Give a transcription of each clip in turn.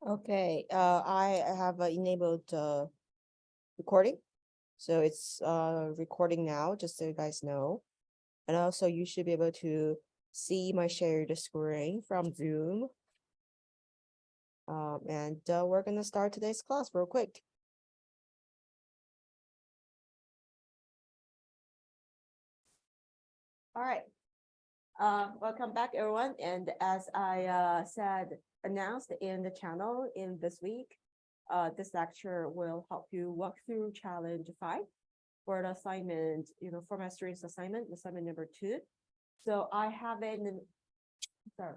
Okay, I have enabled recording. So it's recording now, just so you guys know. And also you should be able to see my shared screen from Zoom. And we're gonna start today's class real quick. All right. Welcome back, everyone. And as I announced in the channel in this week, this lecture will help you walk through challenge 5 for the assignment, format streams assignment number 2. So I have sorry.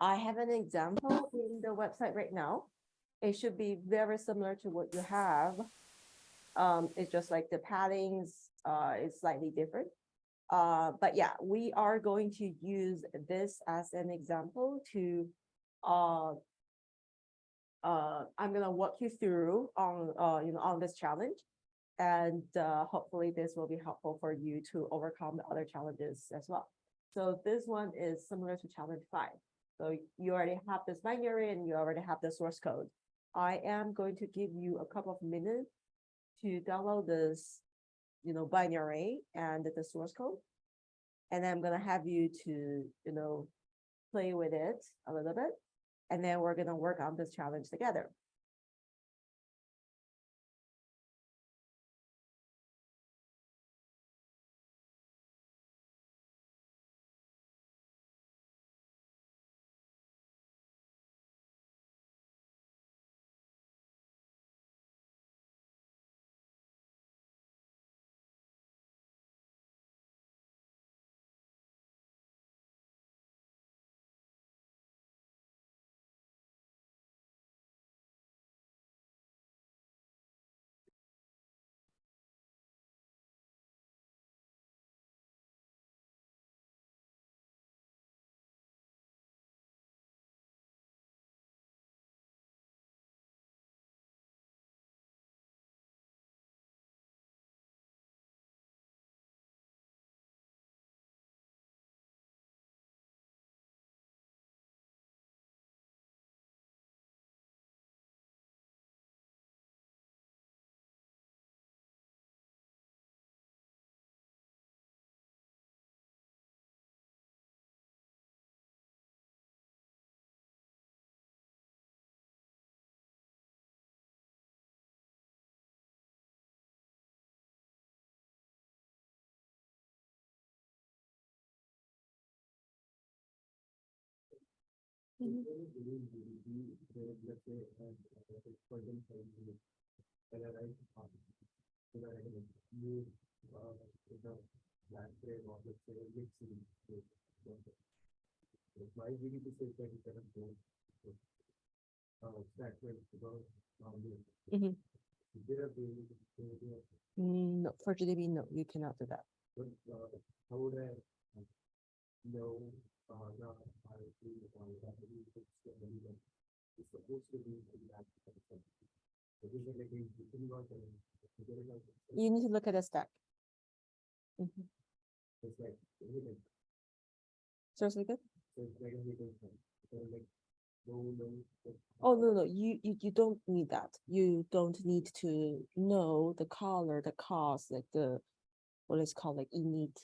I have an example in the website right now. It should be very similar to what you have. It's just like the paddings is slightly different. But yeah, we are going to use this as an example to I'm gonna walk you through on this challenge, and hopefully this will be helpful for you to overcome the other challenges as well. So this one is similar to challenge 5. So you already have this binary and you already have the source code. I am going to give you a couple of minutes to download this, binary and the source code. And then I'm gonna have you to, play with it a little bit. And then we're gonna work on this challenge together. Mhm. No, for GDB, no, you cannot do that. You need to look at the stack. Mhm. Seriously good? Oh, no, you don't need that. You don't need to know the color, the cost, like what is called like init.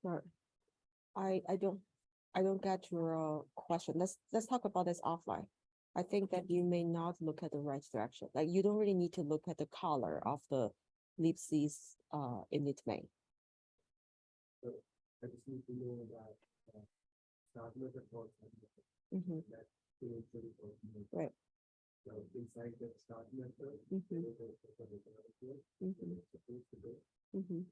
Sorry. I don't get your question. Let's talk about this offline. I think that you may not look at the right direction. Like you don't really need to look at the color of the libc's init main. Mhm. Right. Mhm. Mhm.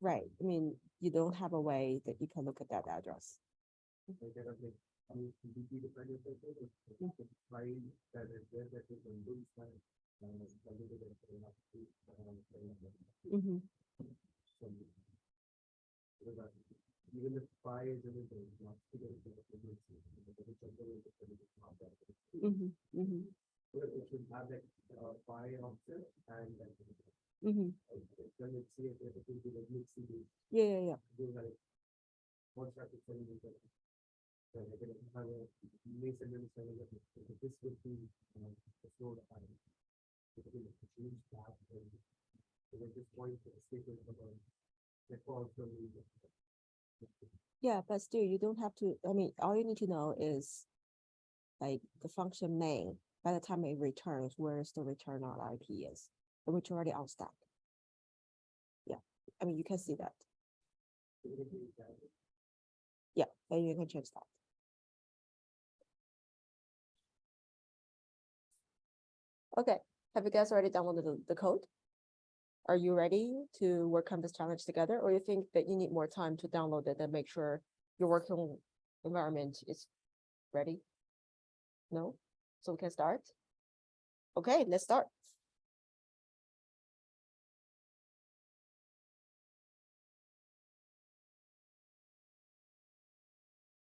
Right. I mean, you don't have a way that you can look at that address. Mhm. It should have like phi option and then let's see if it will be like mixed CD. Yeah. Do like one circuit centimeter. Then I can have a Mason centimeter. This would be the flow that I will change that and at this point the statement about the call from Yeah, but still, you don't have to, I mean, all you need to know is like the function main, by the time it returns, where's the return on IP is, which already on stack. Yeah, I mean, you can see that. Yeah, then you can change that. Okay, have you guys already downloaded the code? Are you ready to work on this challenge together, or you think that you need more time to download it and make sure your working environment is ready? No? So we can start? Okay, let's start.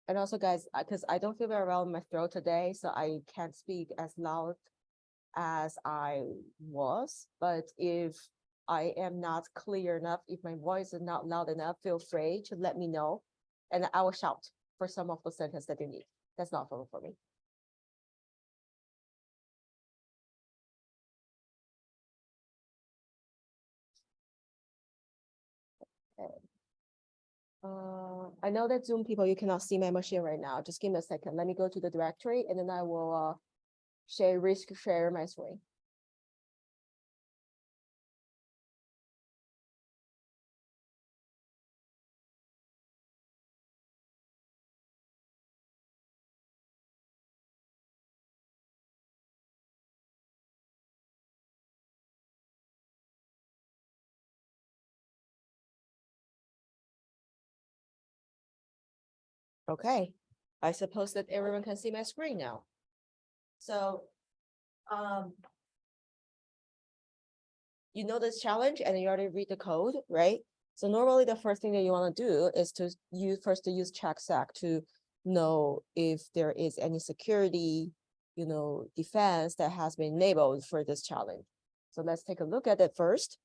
And also, guys, because I don't feel very well in my throat today, so I can't speak as loud as I was. But if I am not clear enough, if my voice is not loud enough, feel free to let me know, and I will shout for some of the sentences that you need. That's not a problem for me. Okay. I know that Zoom people, you cannot see my machine right now. Just give me a second. Let me go to the directory, and then I will share my screen. Okay, I suppose that everyone can see my screen now. So, you know this challenge and you already read the code, right? So normally the first thing that you want to do is to use checkstack to know if there is any security, defense that has been enabled for this challenge. So let's take a look at it first.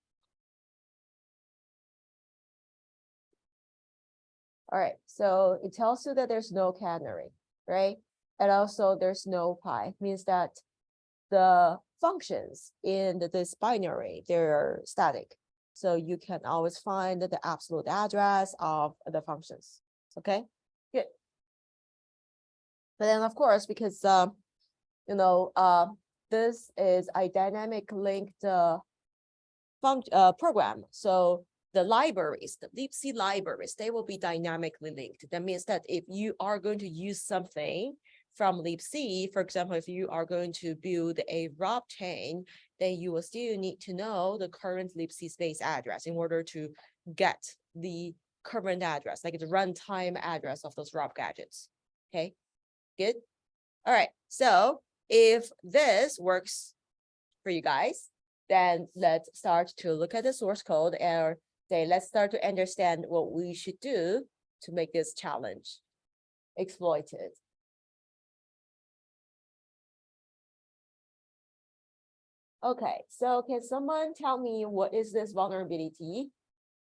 All right, so it tells you that there's no canary, right? And also there's no pi, means that the functions in this binary, they're static. So you can always find the absolute address of the functions, okay? Good. But then of course, because, this is a dynamic linked program. So the libraries, the libc libraries, they will be dynamically linked. That means that if you are going to use something from libc, for example, if you are going to build a ROP chain, then you will still need to know the current libc space address in order to get the current address, like the runtime address of those ROP gadgets. Okay, good. All right, so if this works for you guys, then let's start to look at the source code and say, let's start to understand what we should do to make this challenge exploited. Okay, so can someone tell me what is this vulnerability?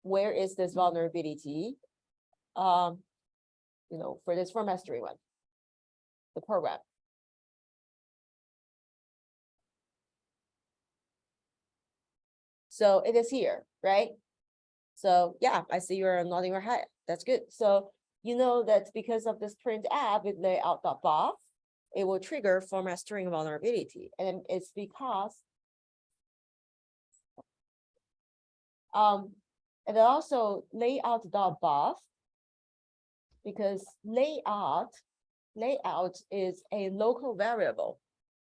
Where is this vulnerability? For this for mastery one, the program. So it is here, right? So yeah, I see you're nodding your head. That's good. So you know that because of this printf with layout.buff, it will trigger format string vulnerability. And it's because and also layout.buff, because layout is a local variable,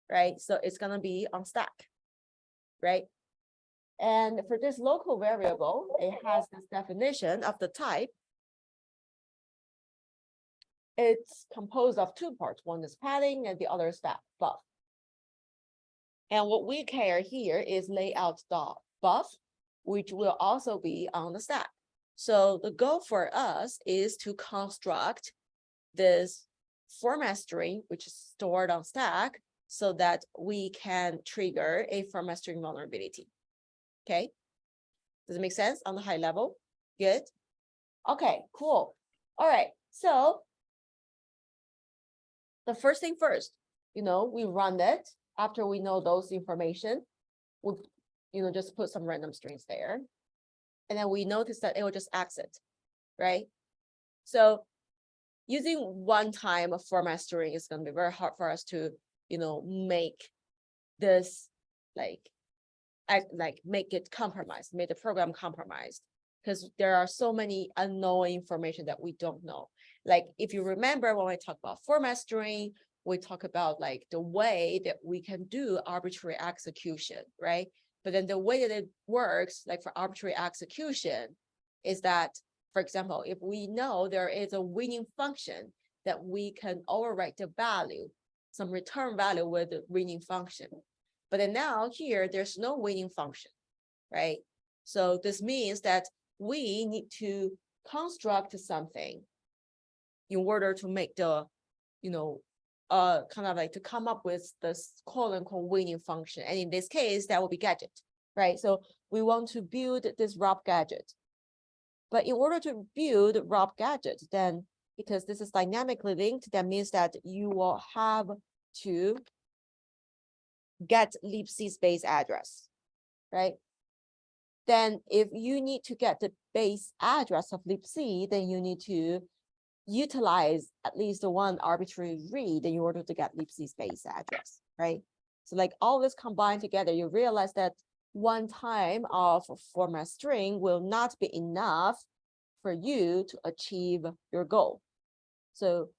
right? So it's gonna be on stack, right? And for this local variable, it has this definition of the type. It's composed of two parts. One is padding and the other is buff. And what we care here is layout.buff, which will also be on the stack. So the goal for us is to construct this format string, which is stored on stack, so that we can trigger a format string vulnerability. Okay, does it make sense on the high level? Good. Okay, cool. All right, so the first thing first, we run it after we know those information. We'll, just put some random strings there. And then we notice that it will just exit, right? So using one-time format string is going to be very hard for us to, make this make it compromised, make the program compromised, because there are so many unknown information that we don't know. Like if you remember when we talk about format string, we talk about like the way that we can do arbitrary execution, right? But then the way that it works, like for arbitrary execution, is that, for example, if we know there is a winning function that we can overwrite the value, some return value with the winning function. But then now here, there's no winning function, right? So this means that we need to construct something in order to make the, kind of like to come up with this quote unquote winning function. And in this case, that will be gadget, right? So we want to build this wrap gadget. But in order to build wrap gadget, then because this is dynamically linked, that means that you will have to get libc base address, right? Then if you need to get the base address of libc, then you need to utilize at least one arbitrary read in order to get libc base address, right? So like all this combined together, you realize that one time of format string will not be enough for you to achieve your goal. So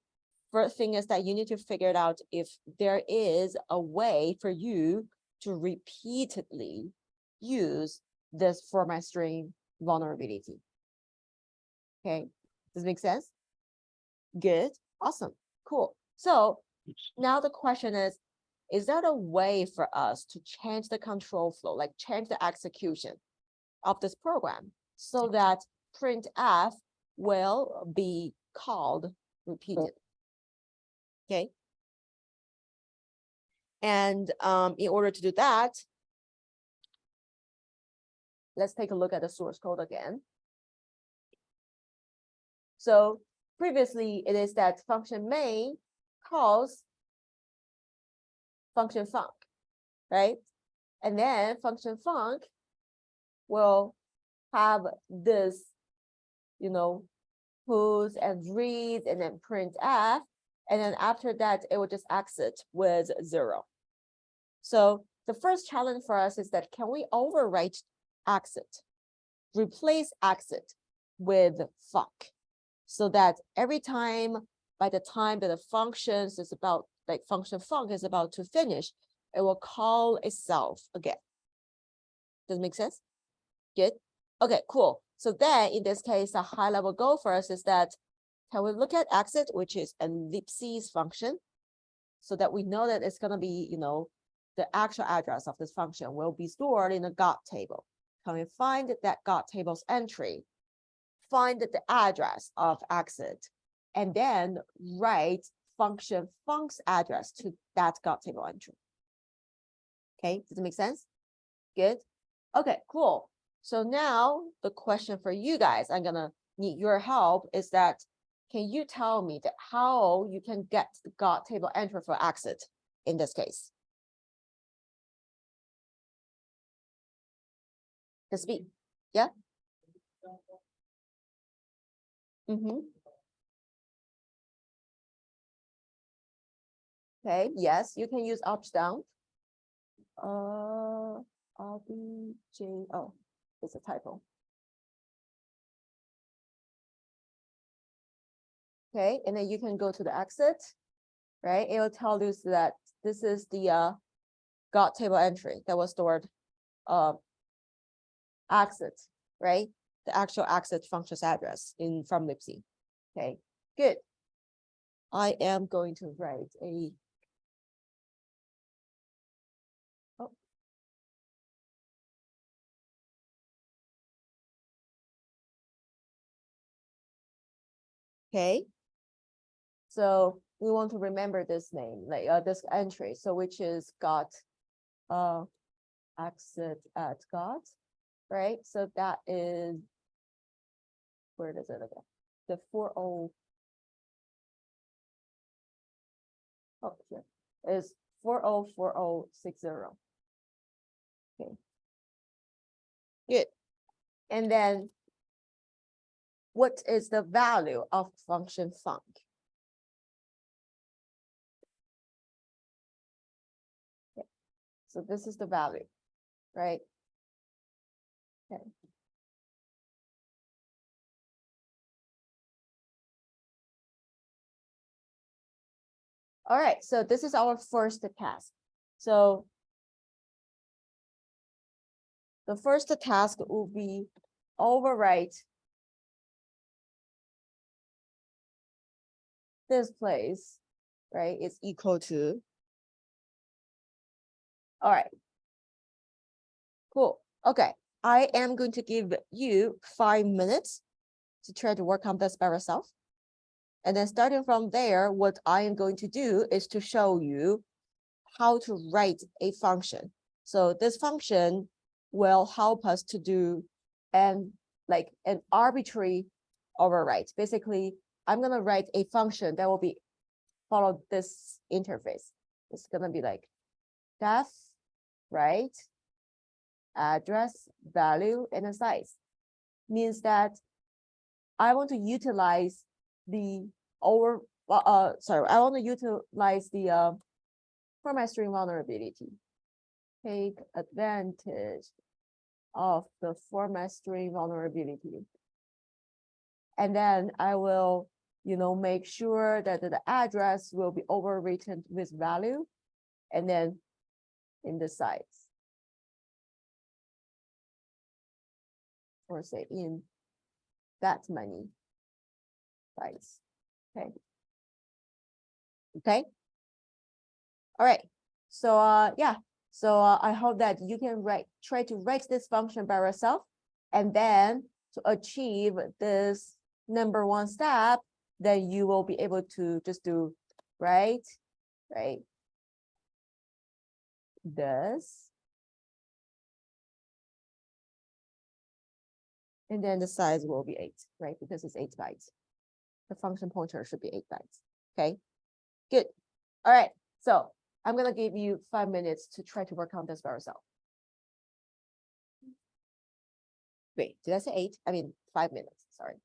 first thing is that you need to figure it out if there is a way for you to repeatedly use this format string vulnerability. Okay, does it make sense? Good, awesome, cool. So now the question is that a way for us to change the control flow, like change the execution of this program so that printf will be called repeated? Okay. And in order to do that, let's take a look at the source code again. So previously, it is that function main calls function func, right? And then function func will have this, pulls and reads and then printf. And then after that, it will just exit with 0. So the first challenge for us is that can we overwrite exit, replace exit with func, so that every time by the time that the functions is about, like function func is about to finish, it will call itself again. Does it make sense? Good. Okay, cool. So then in this case, a high level goal for us is that can we look at exit, which is a libc's function, so that we know that it's going to be, the actual address of this function will be stored in a GOT table. Can we find that GOT table's entry, find the address of exit, and then write function func's address to that GOT table entry? Okay, does it make sense? Good. Okay, cool. So now the question for you guys, I'm gonna need your help, is that can you tell me that how you can get the GOT table entry for exit in this case? The speed, yeah? Okay, yes, you can use ups down. RBJ, oh, it's a typo. Okay, and then you can go to the exit, right? It will tell you that this is the GOT table entry that was stored exit, right? The actual exit function's address from libc. Okay, good. I am going to write a okay. So we want to remember this name, like this entry. So which is got exit at got, right? So that is, where does it go? The 40, oh, here is 404060. Okay. Good. And then what is the value of function func? Okay. So this is the value, right? Okay. All right, so this is our first task. So the first task will be overwrite this place, right? It's equal to. All right. Cool. Okay. I am going to give you 5 minutes to try to work on this by yourself. And then starting from there, what I am going to do is to show you how to write a function. So this function will help us to do an arbitrary override. Basically, I'm gonna write a function that will be follow this interface. It's gonna be like def, right? Address, value, and a size. Means that I want to utilize the I want to utilize the format string vulnerability. Take advantage of the format string vulnerability. And then I will, make sure that the address will be overwritten with value, and then in the size. Or say in that many bytes. Okay. Okay. All right. So yeah. So I hope that you can try to write this function by yourself, and then to achieve this number one step, then you will be able to just do right this, and then the size will be 8, right? Because it's 8 bytes. The function pointer should be 8 bytes. Okay, good. All right, so I'm gonna give you 5 minutes to try to work on this by yourself. Wait, did I say 8? I mean 5 minutes, sorry.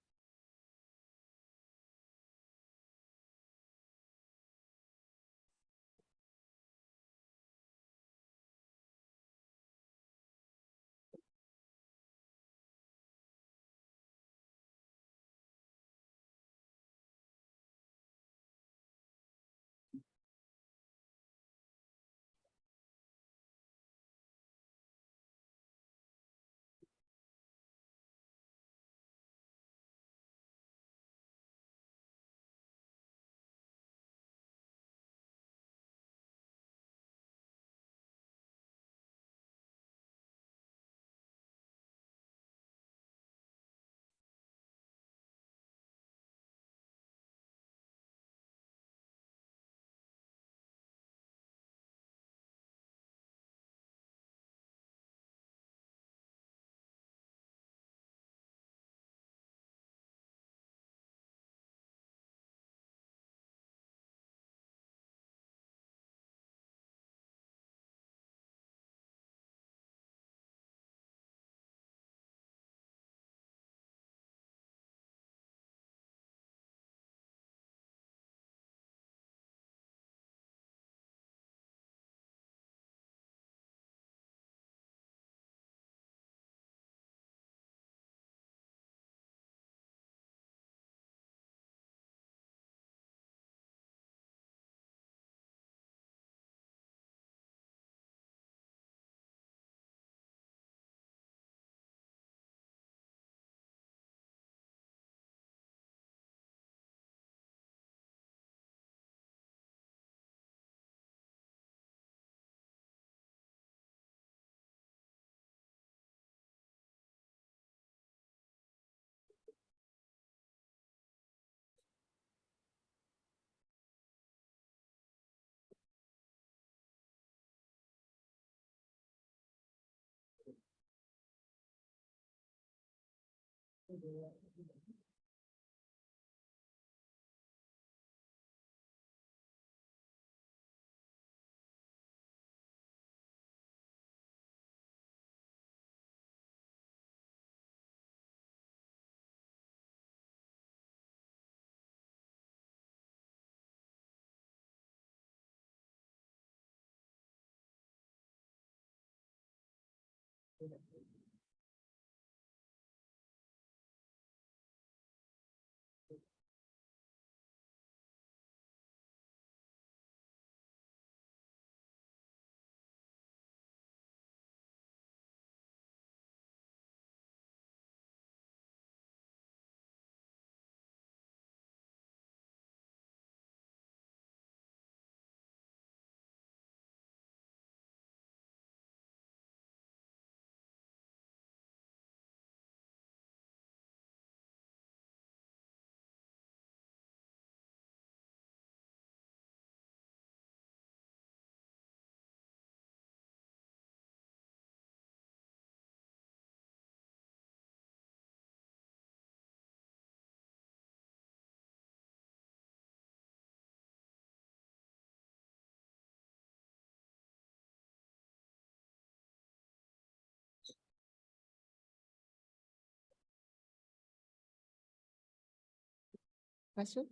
Question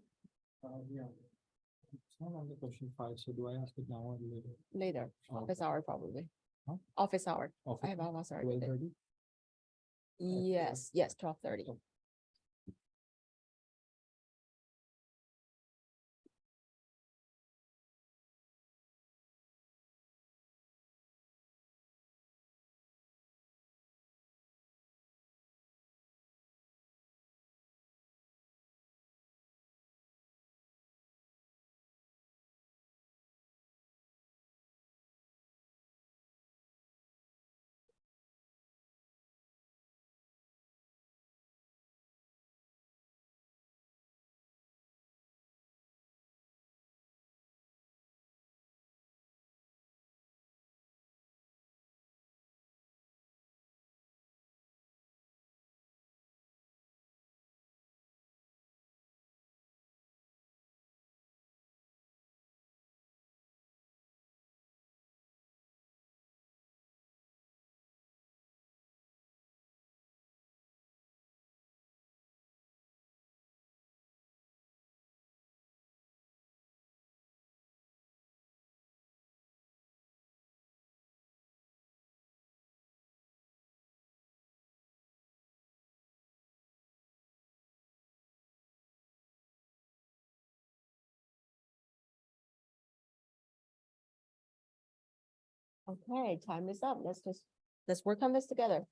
Yeah. It's not on the question 5, so do I ask it now or later? later, Oh, office hour probably. Huh? Office hour. Office I have office hour. 12:30? Yes, 12:30. Okay, time is up. Let's work on this together.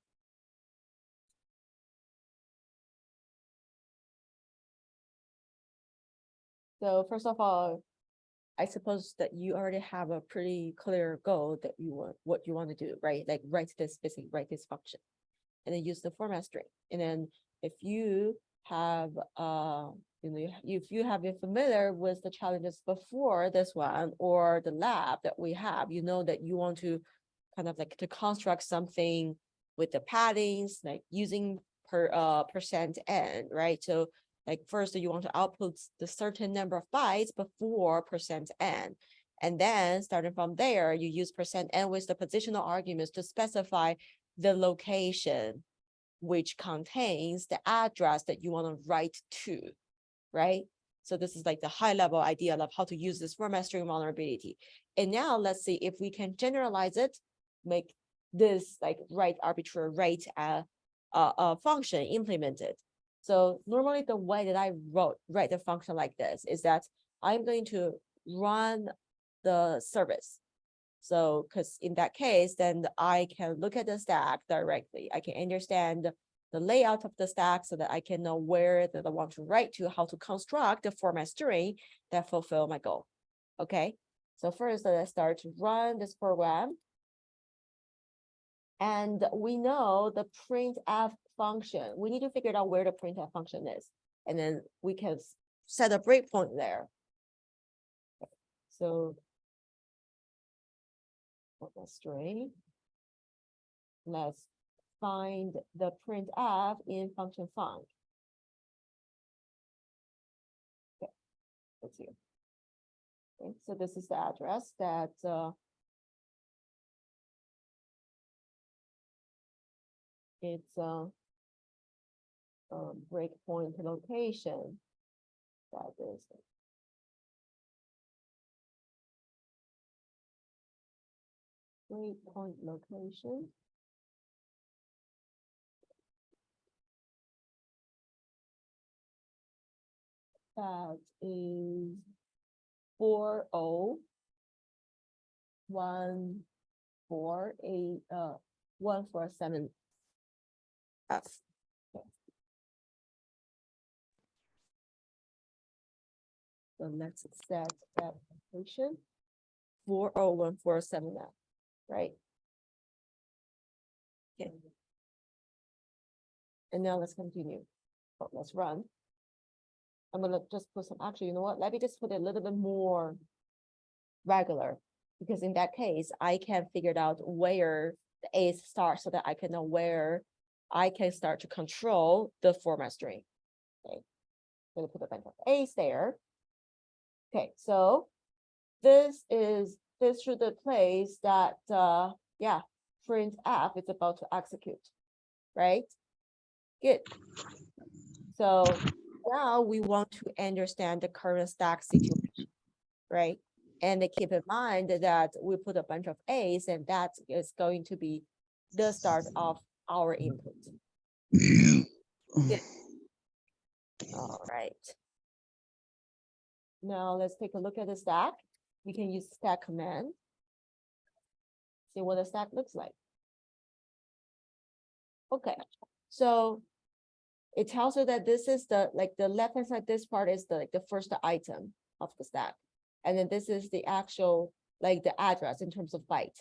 So first of all, I suppose that you already have a pretty clear goal that you want, what you want to do, right? Like write this basically, write this function. And then use the format string. And then if you have, if you have been familiar with the challenges before this one or the lab that we have, you know that you want to kind of like to construct something with the paddings, like using percent n, right? So like first you want to output the certain number of bytes before percent n. And then starting from there, you use percent n with the positional arguments to specify the location which contains the address that you want to write to, right? So this is like the high level idea of how to use this format string vulnerability. And now let's see if we can generalize it, make this like write arbitrary rate a function implemented. So normally the way that I write the function like this is that I'm going to run the service. So, because in that case, then I can look at the stack directly. I can understand the layout of the stack so that I can know where that I want to write to, how to construct the format string that fulfill my goal. Okay, so first let's start to run this program. And we know the printf function. We need to figure out where the printf function is. And then we can set a breakpoint there. So string. Let's find the printf in function func. Okay, let's see. Okay, so this is the address that it's breakpoint location. That is breakpoint location. That is 147 F. Okay. So let's set that location 40147 F, right? Okay. And now let's continue. Oh, let's run. I'm gonna just put some, actually, you know what? Let me just put it a little bit more regular, because in that case, I can figure out where the A's start so that I can know where I can start to control the format string. Okay, I'm gonna put a bunch of A's there. Okay, so this is the place that yeah, printf is about to execute, right? Good. So now we want to understand the current stack situation, right? And keep in mind that we put a bunch of A's, and that is going to be the start of our input. Good. All right. Now let's take a look at the stack. We can use stack command. See what the stack looks like. Okay, so it tells you that this is the left hand side, this part is the first item of the stack. And then this is the actual the address in terms of byte,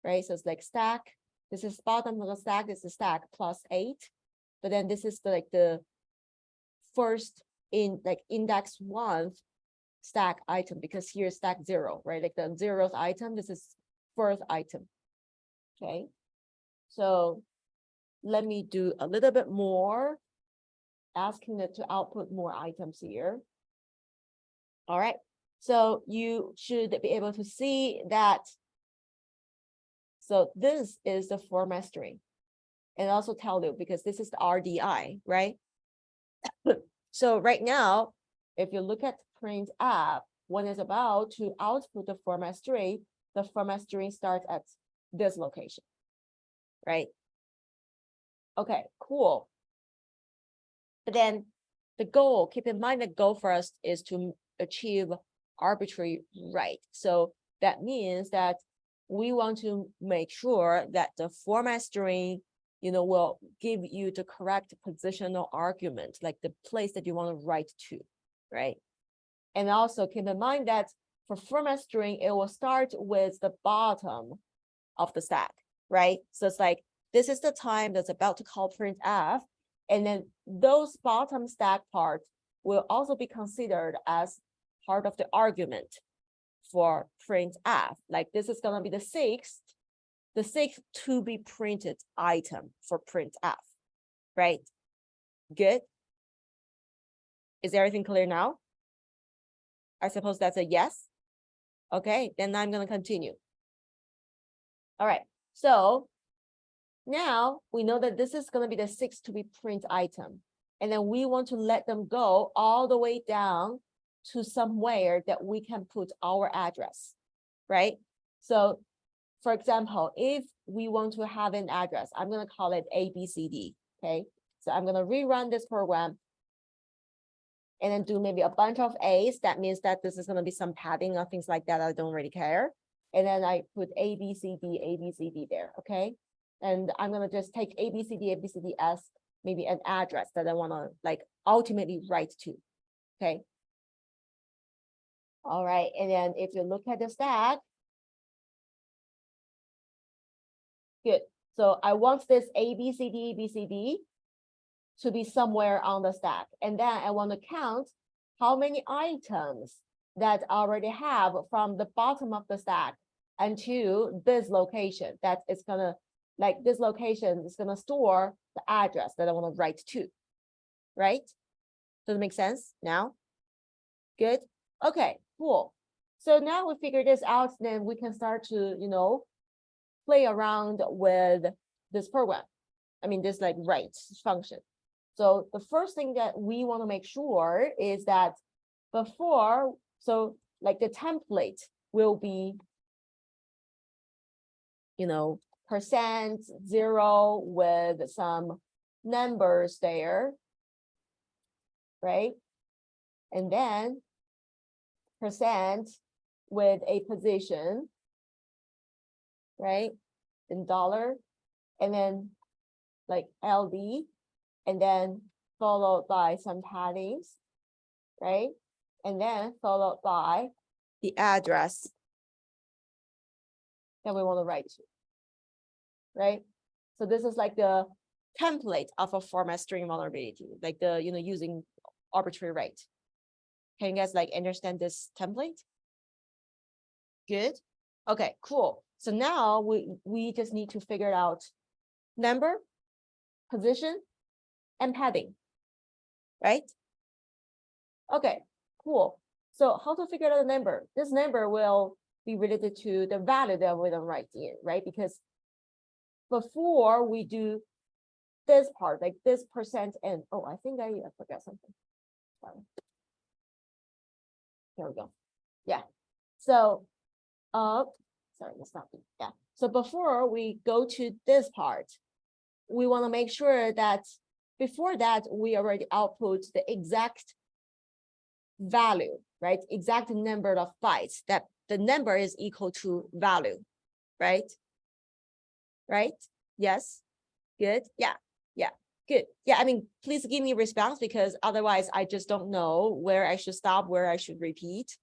right? So it's like stack, this is bottom of the stack, this is stack plus 8. But then this is the first in index 1 stack item, because here's stack 0, right? Like the 0th item, this is first item. Okay, so let me do a little bit more, asking it to output more items here. All right, so you should be able to see that. So this is the format string, and also tell you because this is the RDI, right? So right now, if you look at printf, when it's about to output the format string starts at this location, right? Okay, cool. But then the goal, keep in mind, the goal for us is to achieve arbitrary right. So that means that we want to make sure that the format string, will give you the correct positional argument, like the place that you want to write to, right? And also keep in mind that for format string, it will start with the bottom of the stack, right? So it's like, this is the time that's about to call printf, and then those bottom stack parts will also be considered as part of the argument for printf. Like this is gonna be the sixth to be printed item for printf, right? Good. Is everything clear now? I suppose that's a yes. Okay, then I'm gonna continue. All right, so now we know that this is gonna be the sixth to be print item. And then we want to let them go all the way down to somewhere that we can put our address, right? So for example, if we want to have an address, I'm gonna call it ABCD, okay? So I'm gonna rerun this program and then do maybe a bunch of A's. That means that this is gonna be some padding or things like that. I don't really care. And then I put ABCD there, okay? And I'm gonna just take ABCD as maybe an address that I wanna ultimately write to, okay? All right, and then if you look at the stack, good. So I want this ABCD to be somewhere on the stack. And then I want to count how many items that I already have from the bottom of the stack and to this location that is gonna like this location is gonna store the address that I want to write to, right? Does it make sense now? Good. Okay, cool. So now we figure this out, then we can start to, play around with this program. I mean, this like write function. So the first thing that we want to make sure is that before, so like the template will be, %0 with some numbers there, right? And then % with a position, right? In dollar, and then like LD, and then followed by some paddings, right? And then followed by the address that we want to write to, right? So this is like the template of a format string vulnerability, like the, using arbitrary rate. Can you guys like understand this template? Good. Okay, cool. So now we just need to figure out number, position, and padding, right? Okay, cool. So how to figure out the number? This number will be related to the value that we're gonna write in, right? Because before we do this part, like this % and, oh, I think I forgot something. Sorry. Here we go. Yeah. So, sorry, that's not, yeah. So before we go to this part, we want to make sure that before that, we already output the exact value, right? Exact number of bytes, that the number is equal to value, right? Right? Yes. Good. Yeah. Yeah. Good. Yeah. I mean, please give me a response because otherwise I just don't know where I should stop, where I should repeat.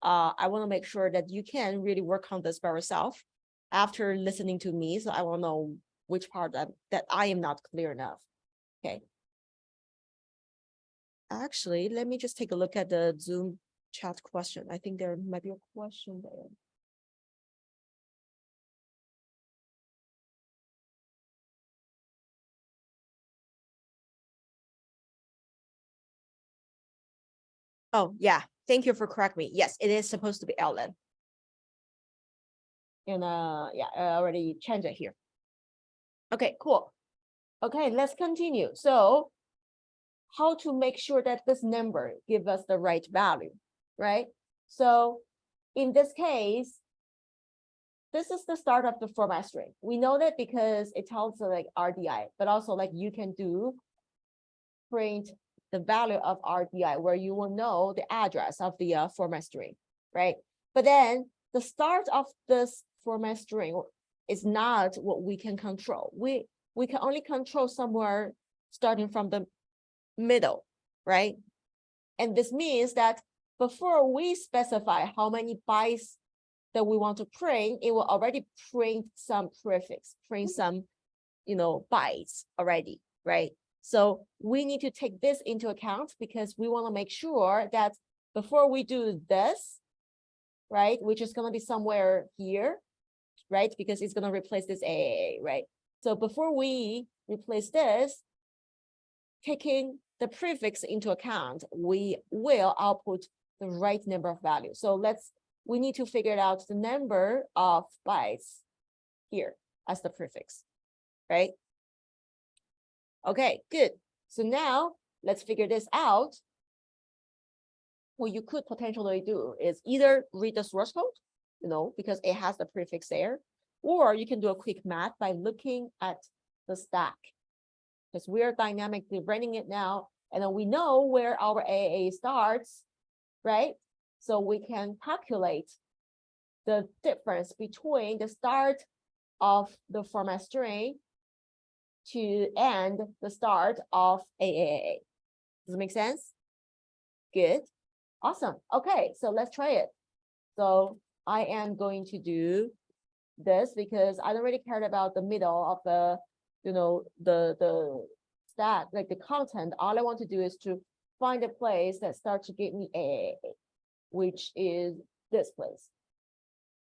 I want to make sure that you can really work on this by yourself after listening to me. So I want to know which part that I am not clear enough. Okay. Actually, let me just take a look at the Zoom chat question. I think there might be a question there. Oh, yeah. Thank you for correcting me. Yes, it is supposed to be ln. And yeah, I already changed it here. Okay, cool. Okay, let's continue. So how to make sure that this number give us the right value, right? So in this case, this is the start of the format string. We know that because it tells like RDI, but also like you can do print the value of RDI where you will know the address of the format string, right? But then the start of this format string is not what we can control. We can only control somewhere starting from the middle, right? And this means that before we specify how many bytes that we want to print, it will already print some prefix, print some, bytes already, right? So we need to take this into account because we want to make sure that before we do this, right, which is going to be somewhere here, right, because it's going to replace this AAA, right? So before we replace this, taking the prefix into account, we will output the right number of values. So we need to figure out the number of bytes here as the prefix, right? Okay, good. So now let's figure this out. What you could potentially do is either read the source code, because it has the prefix there, or you can do a quick math by looking at the stack, because we are dynamically running it now, and then we know where our AAA starts, right? So we can calculate the difference between the start of the format string to end the start of AAA. Does it make sense? Good. Awesome. Okay, so let's try it. So I am going to do this because I don't really care about the middle of the, the stack, like the content. All I want to do is to find a place that starts to give me AAA, which is this place,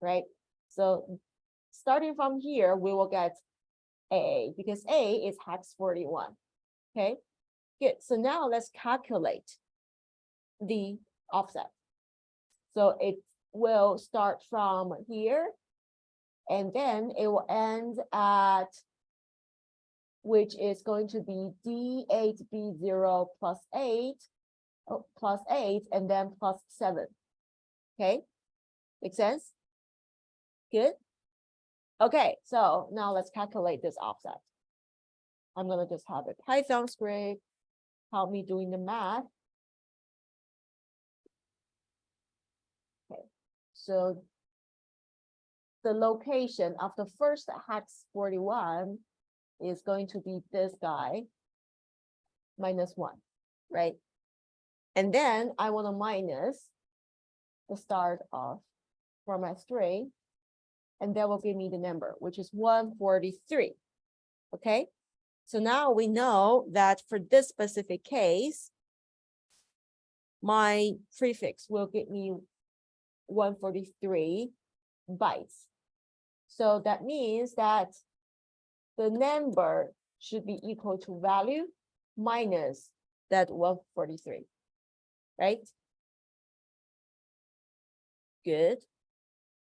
right? So starting from here, we will get A, because A is hex 41. Okay, good. So now let's calculate the offset. So it will start from here, and then it will end at, which is going to be D8B0 plus 8, plus 8, and then plus 7. Okay, make sense? Good. Okay, so now let's calculate this offset. I'm gonna just have a Python script help me doing the math. Okay, so the location of the first hex 41 is going to be this guy, -1, right? And then I want to minus the start of for my string, and that will give me the number, which is 143. Okay, so now we know that for this specific case, my prefix will give me 143 bytes. So that means that the number should be equal to value minus that 143, right? Good,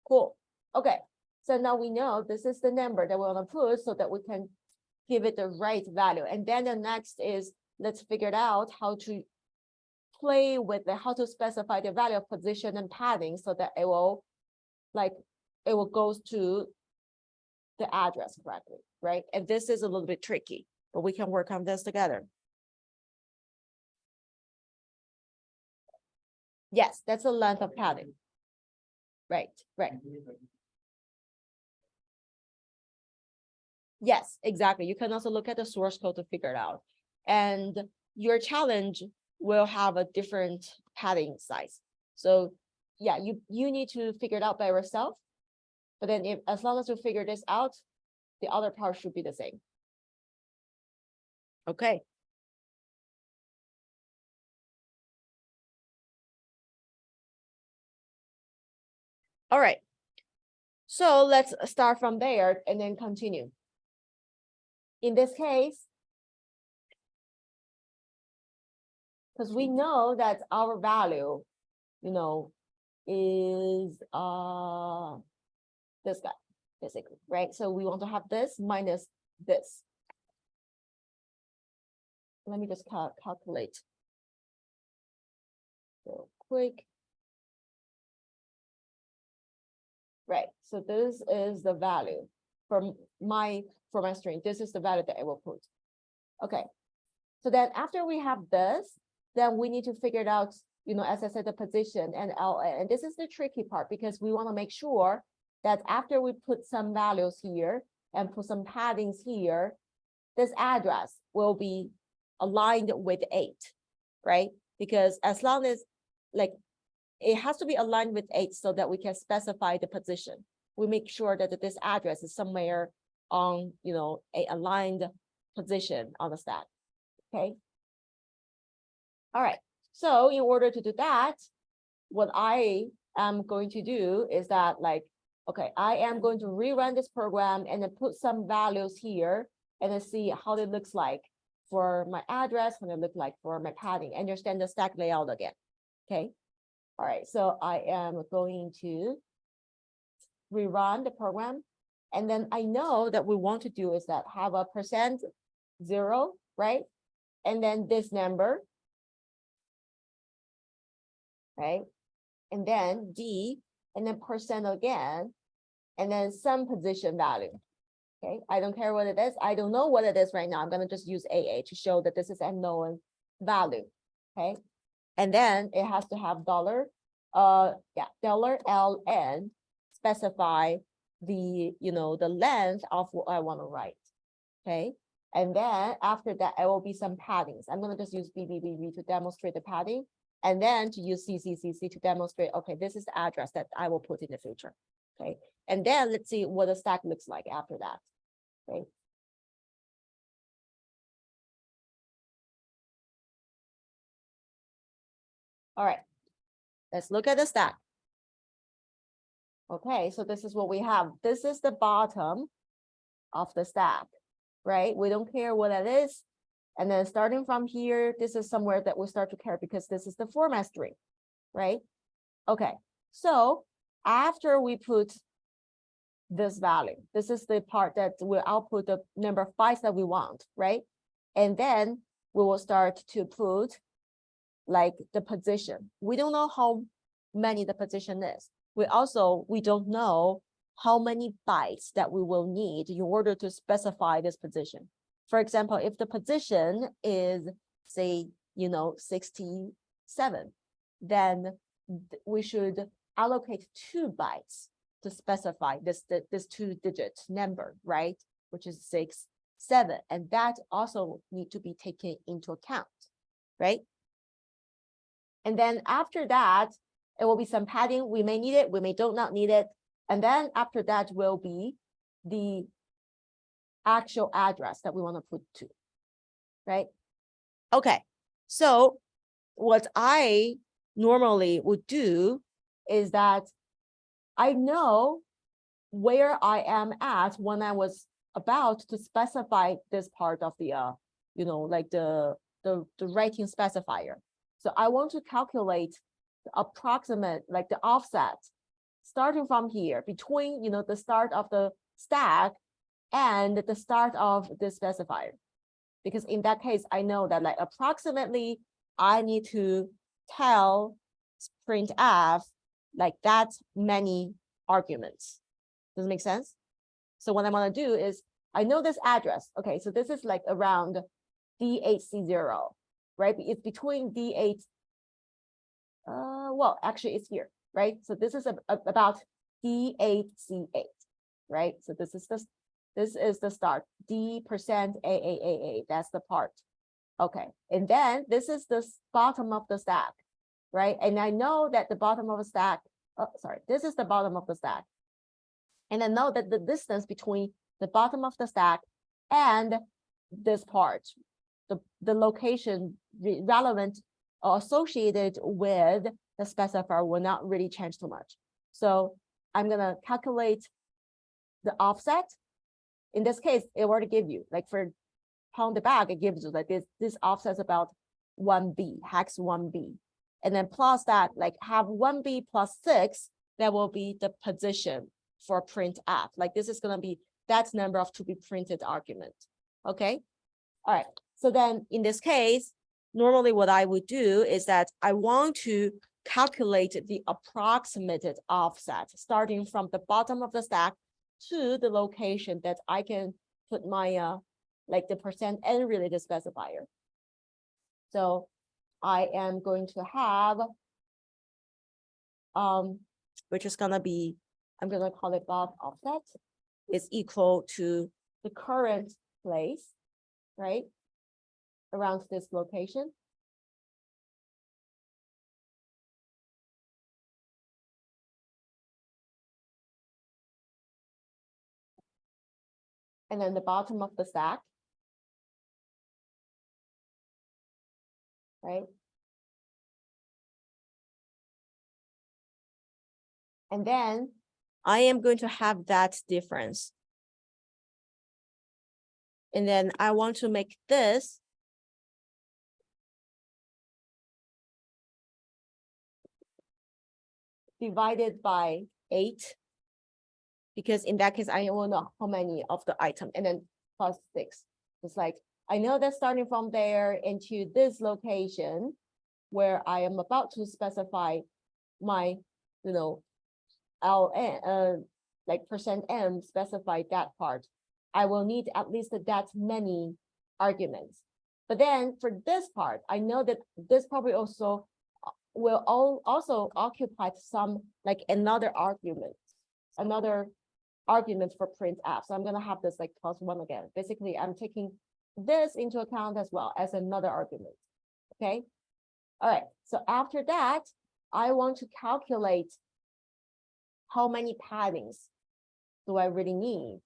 cool. Okay, so now we know this is the number that we want to put so that we can give it the right value. And then the next is, let's figure it out how to play with how to specify the value of position and padding so that it will go to the address correctly, right? And this is a little bit tricky, but we can work on this together. Yes, that's the length of padding. Right, right. Yes, exactly. You can also look at the source code to figure it out. And your challenge will have a different padding size. So yeah, you need to figure it out by yourself. But then as long as you figure this out, the other part should be the same. Okay. All right. So let's start from there and then continue. In this case, because we know that our value, is this guy, basically, right? So we want to have this minus this. Let me just calculate real quick. Right, so this is the value for my string. This is the value that I will put. Okay, so then after we have this, then we need to figure it out, as I said, the position and LN. And this is the tricky part because we want to make sure that after we put some values here and put some paddings here, this address will be aligned with 8, right? Because as long as it has to be aligned with 8 so that we can specify the position. We make sure that this address is somewhere on, a aligned position on the stack, okay? All right, so in order to do that, what I am going to do is that okay, I am going to rerun this program and then put some values here and then see how it looks like for my address, what it looks like for my padding, understand the stack layout again, okay? All right, so I am going to rerun the program. And then I know that we want to do is that have a %0, right? And then this number, right? And then D, and then % again, and then some position value. Okay, I don't care what it is. I don't know what it is right now. I'm gonna just use AA to show that this is a known value, okay? And then it has to have $LN specify the, the length of what I want to write, okay? And then after that, it will be some paddings. I'm going to just use BBBB to demonstrate the padding, and then to use CCCC to demonstrate, okay, this is the address that I will put in the future, okay? And then let's see what the stack looks like after that, okay? All right, let's look at the stack. Okay, so this is what we have. This is the bottom of the stack. right? We don't care what that is. And then starting from here, this is somewhere that we start to care because this is the format string, right? Okay, so after we put this value, this is the part that will output the number of bytes that we want, right? And then we will start to put like the position. We don't know how many the position is. We don't know how many bytes that we will need in order to specify this position. For example, if the position is, say, 67, then we should allocate 2 bytes to specify this 2-digit number, right? Which is 6, 7, and that also need to be taken into account, right? And then after that, it will be some padding. We may need it, we may not need it. And then after that will be the actual address that we want to put to, right? Okay, so what I normally would do is that I know where I am at when I was about to specify this part of the, like the writing specifier. So I want to calculate the approximate, like the offset, starting from here between, the start of the stack and the start of the specifier. Because in that case, I know that like approximately I need to tell printf like that many arguments. Does it make sense? So what I'm gonna do is I know this address. Okay, so this is like around D8C0, right? It's between D8. Well, actually it's here, right? So this is about D8C8, right? So this is the start, D%AAAA, that's the part. Okay, and then this is the bottom of the stack, right? And I know that the bottom of the stack, this is the bottom of the stack. And I know that the distance between the bottom of the stack and this part, the location relevant or associated with the specifier will not really change too much. So I'm gonna calculate the offset. In this case, it already give you, like for pound the bag, it gives you like this offset is about 1B, hex 1B. And then plus that, like have 1B plus 6, that will be the position for printf. Like this is gonna be that number of to be printed argument. Okay. All right. So then in this case, normally what I would do is that I want to calculate the approximated offset starting from the bottom of the stack to the location that I can put my like the %n related specifier. So I am going to have which is gonna be, I'm gonna call it bob offset, is equal to the current place, right? Around this location. And then the bottom of the stack, right? And then I am going to have that difference. And then I want to make this divided by 8, because in that case, I will know how many of the item, and then plus 6. It's like, I know that starting from there into this location where I am about to specify my, LN, like %m, specify that part. I will need at least that many arguments. But then for this part, I know that this probably also will also occupy some, like another argument for printf. So I'm gonna have this like +1 again. Basically, I'm taking this into account as well as another argument. Okay. All right. So after that, I want to calculate how many paddings do I really need.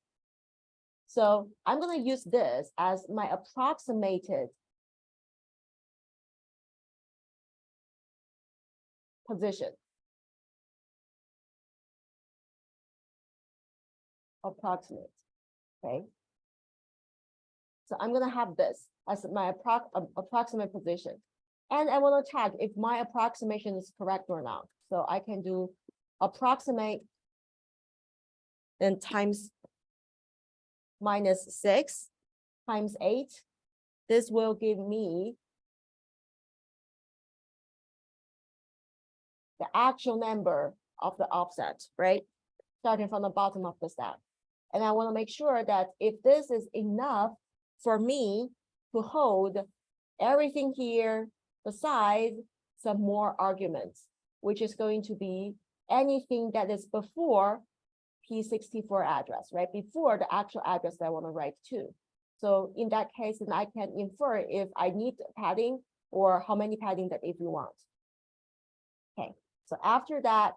So I'm gonna use this as my approximated position. Approximate, okay? So I'm gonna have this as my approximate position. And I want to check if my approximation is correct or not. So I can do approximate then times -6 times 8. This will give me the actual number of the offset, right? Starting from the bottom of the stack. And I want to make sure that if this is enough for me to hold everything here besides some more arguments, which is going to be anything that is before P64 address, right? Before the actual address that I want to write to. So in that case, then I can infer if I need padding or how many padding that if you want. Okay, so after that,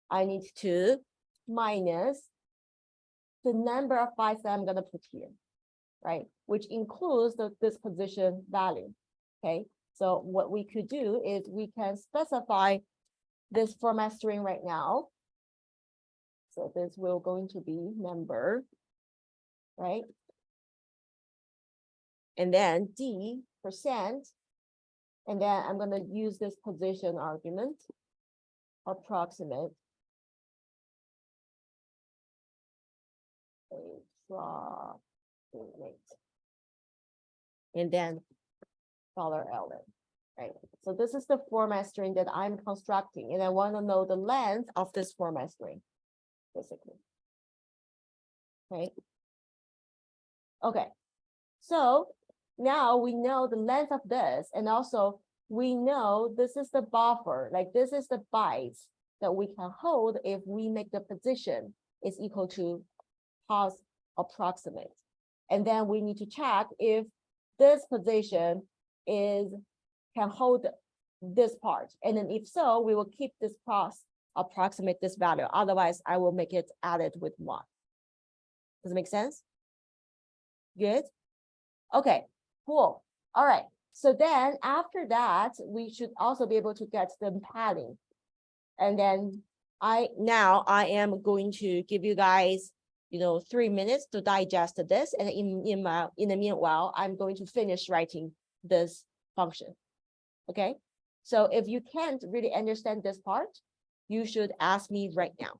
I need to minus the number of bytes that I'm going to put here, right? Which includes the disposition value. Okay, so what we could do is we can specify this format string right now. So this will going to be number, right? And then D %, and then I'm going to use this position argument, approximate. And then $ln, right? So this is the format string that I'm constructing, and I want to know the length of this format string, basically. Right? Okay. So now we know the length of this, and also we know this is the buffer, like this is the bytes that we can hold if we make the position is equal to pos approximate. And then we need to check if this position can hold this part. And then if so, we will keep this pos approximate this value. Otherwise, I will make it added with 1. Does it make sense? Good. Okay, cool. All right. So then after that, we should also be able to get the padding. And then I am going to give you guys, 3 minutes to digest this. And in the meanwhile, I'm going to finish writing this function. Okay. So if you can't really understand this part, you should ask me right now.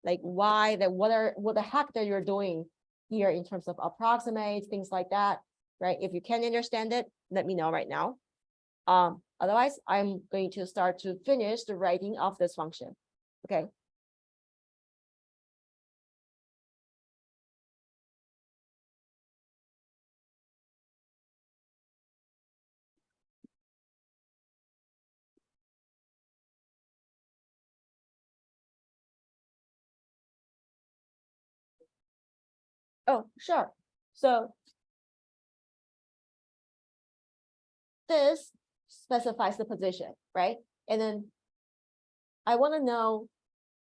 Like why that, what the heck that you're doing here in terms of approximate, things like that, right? If you can't understand it, let me know right now. Otherwise, I'm going to start to finish the writing of this function. Okay. Oh, sure. So this specifies the position, right? And then I want to know,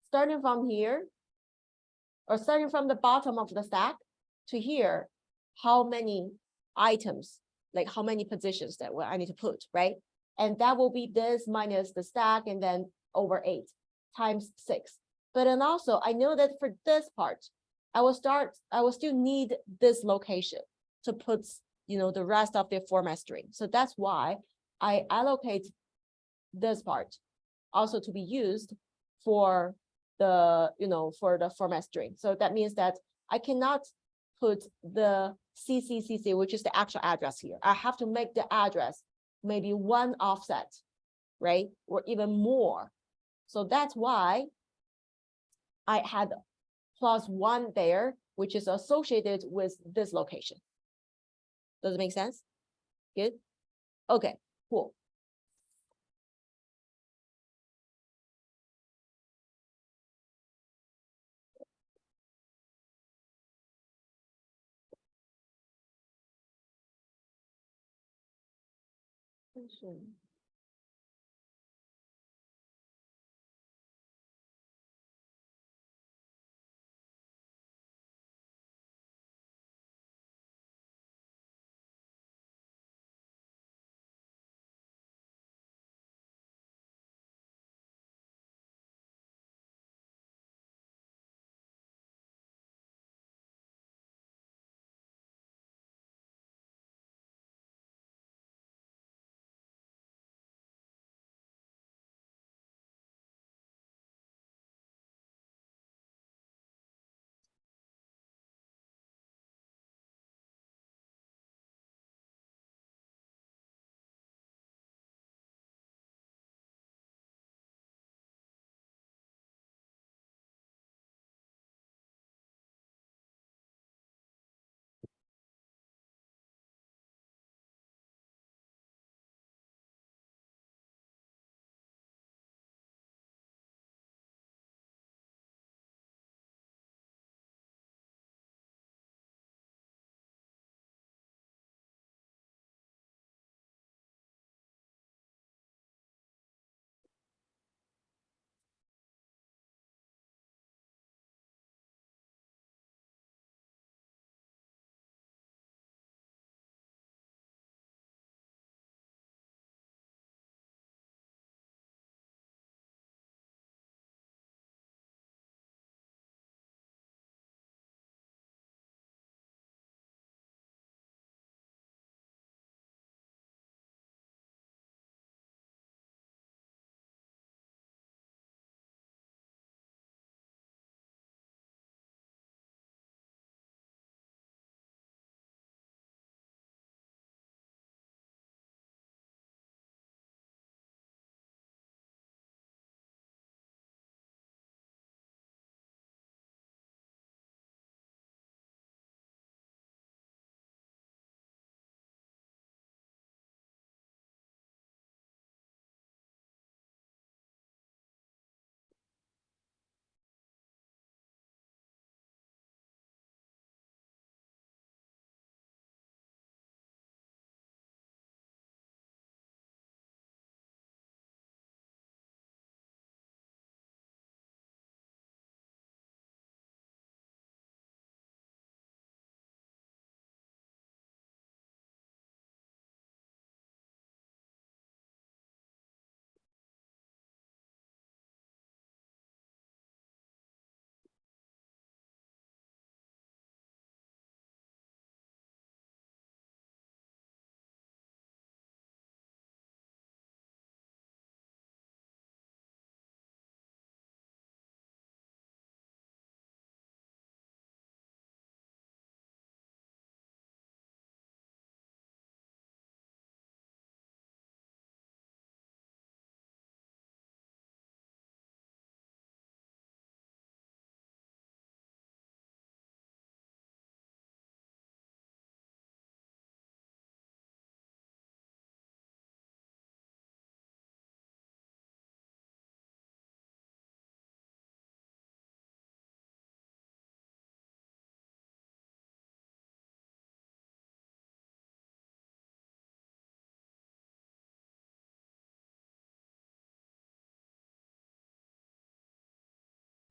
starting from here, or starting from the bottom of the stack to here, how many items, like how many positions that I need to put, right? And that will be this minus the stack and then over 8 times 6. But then also I know that for this part, I will still need this location to put, the rest of the format string. So that's why I allocate this part also to be used for the, for the format string. So that means that I cannot put the CCCC, which is the actual address here. I have to make the address maybe 1 offset, right? Or even more. So that's why I had +1 there, which is associated with this location. Does it make sense? Good. Okay, cool.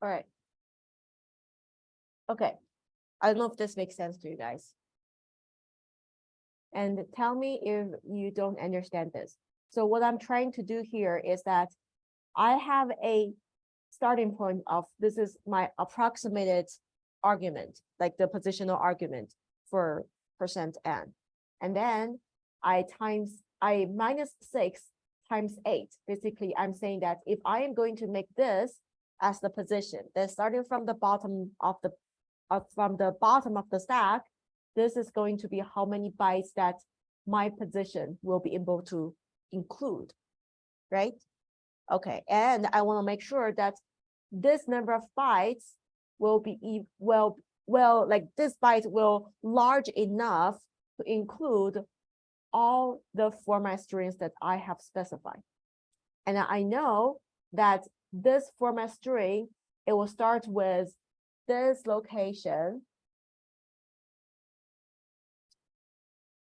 All right. Okay, I don't know if this makes sense to you guys. And tell me if you don't understand this. So what I'm trying to do here is that I have a starting point of this is my approximated argument, like the positional argument for %n. And then I minus 6 times 8. Basically, I'm saying that if I am going to make this as the position, then starting from the bottom of the stack, this is going to be how many bytes that my position will be able to include, right? Okay, and I want to make sure that this number of bytes will be like this byte will large enough to include all the format strings that I have specified. And I know that this format string, it will start with this location.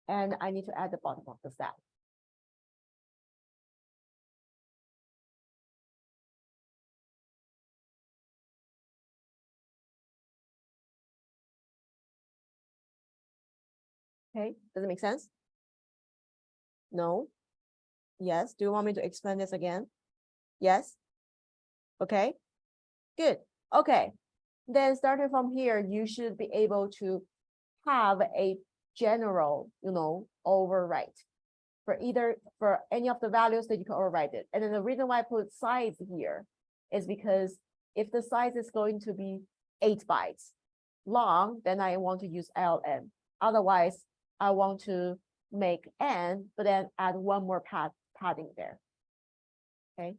And I need to add the bottom of the stack. Okay, does it make sense? No? Yes, do you want me to explain this again? Yes? Okay, good. Okay, then starting from here, you should be able to have a general, overwrite for any of the values that you can overwrite it. And then the reason why I put size here is because if the size is going to be 8 bytes long, then I want to use ln. Otherwise, I want to make n, but then add one more padding there. Okay.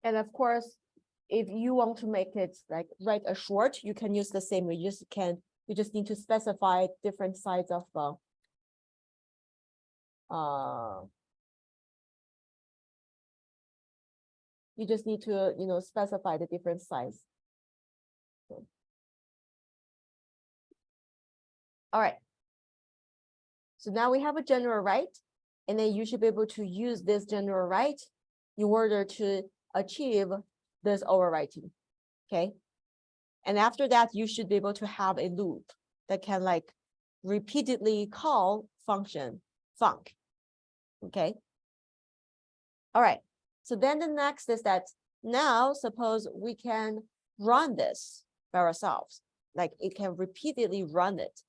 And of course, if you want to make it like write a short, you can use the same way. You just need to specify different sides of you just need to, specify the different size. Okay. All right. So now we have a general write, and then you should be able to use this general write in order to achieve this overwriting. Okay. And after that, you should be able to have a loop that can like repeatedly call function func. Okay. All right. So then the next is that now suppose we can run this by ourselves, like it can repeatedly run it.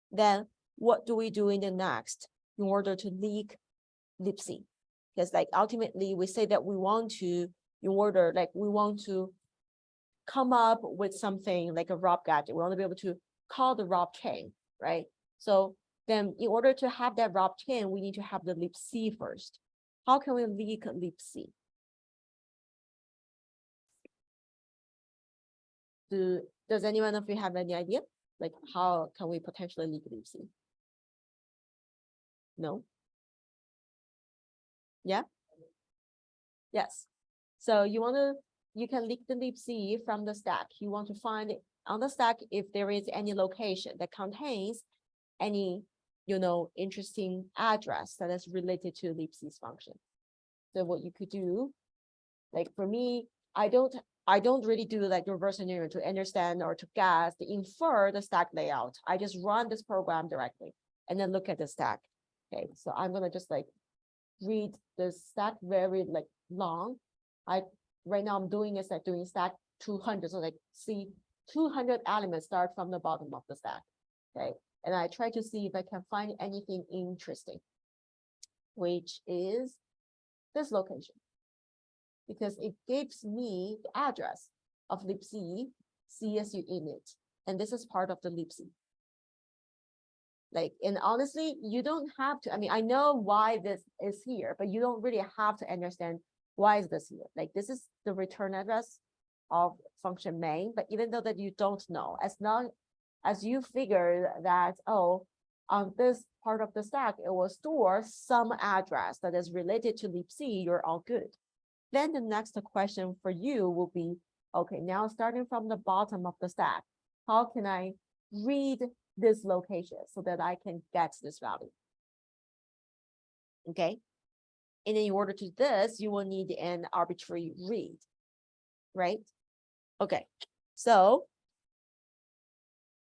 Then what do we do in the next in order to leak libc? Because like ultimately we say that we want to, we want to come up with something like a ROP gadget. We want to be able to call the ROP chain, right? So then in order to have that ROP chain, we need to have the libc first. How can we leak libc? Does anyone of you have any idea? Like how can we potentially leak libc? No? Yeah? Yes. So you can leak the libc from the stack. You want to find on the stack if there is any location that contains any, interesting address that is related to libc's function. So what you could do, like for me, I don't really do like reverse engineering to understand or to guess, to infer the stack layout. I just run this program directly and then look at the stack. Okay, so I'm gonna just like read the stack very like long. Right now I'm doing is like doing stack 200. So like see 200 elements start from the bottom of the stack. Okay, and I try to see if I can find anything interesting, which is this location, because it gives me the address of libc CSU init, and this is part of the libc. Like, and honestly, you don't have to, I mean, I know why this is here, but you don't really have to understand why is this here. Like, this is the return address of function main, but even though that you don't know, as long as you figure that, oh, on this part of the stack, it will store some address that is related to libc, you're all good. Then the next question for you will be, okay, now starting from the bottom of the stack, how can I read this location so that I can get this value? Okay. And in order to this, you will need an arbitrary read, right? Okay. So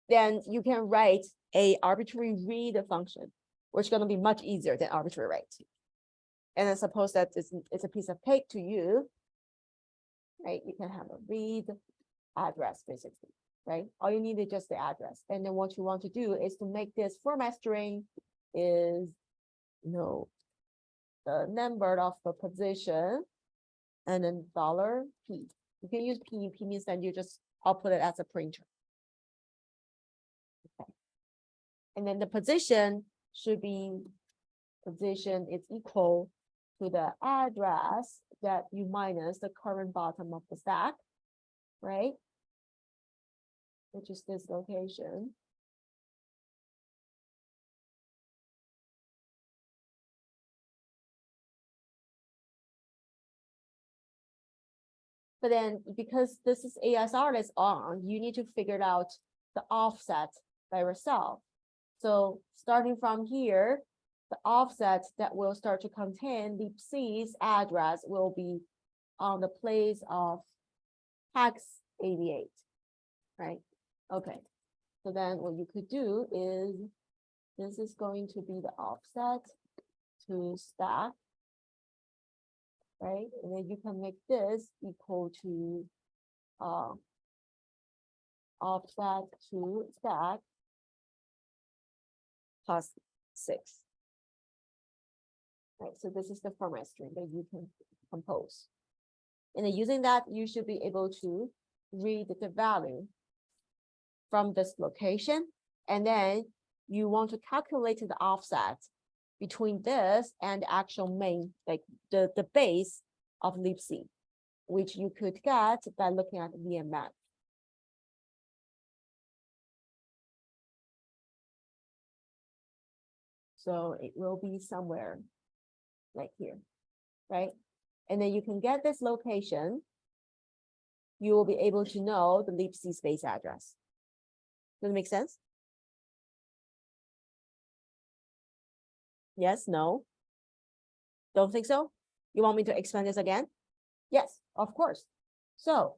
then you can write a arbitrary read function, which is going to be much easier than arbitrary write. And then suppose that it's a piece of cake to you, right? You can have a read address basically, right? All you need is just the address. And then what you want to do is to make this format string is, you know, the number of the position and then $P. You can use P. P means that you just output it as a printer. Okay. And then the position should be position is equal to the address that you minus the current bottom of the stack, right? Which is this location. But then because this is ASR that's on, you need to figure out the offset by yourself. So starting from here, the offset that will start to contain libc's address will be on the place of hex 88, right? Okay, so then what you could do is, this is going to be the offset to stack, right? And then you can make this equal to offset to stack plus 6. Right, so this is the format string that you can compose. And then using that, you should be able to read the value from this location. And then you want to calculate the offset between this and the actual main, like the base of libc, which you could get by looking at VMMap. So it will be somewhere like here, right? And then you can get this location. You will be able to know the libc space address. Does it make sense? Yes, no? Don't think so? You want me to explain this again? Yes, of course. So,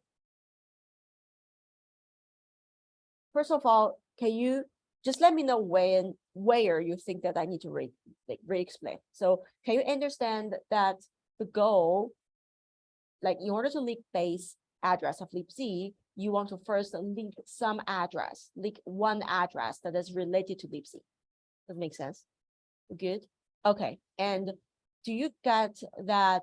first of all, can you just let me know where you think that I need to re-explain? So can you understand that the goal, like in order to leak base address of libc, you want to first leak some address, leak one address that is related to libc. Does it make sense? Good. Okay. And do you get that,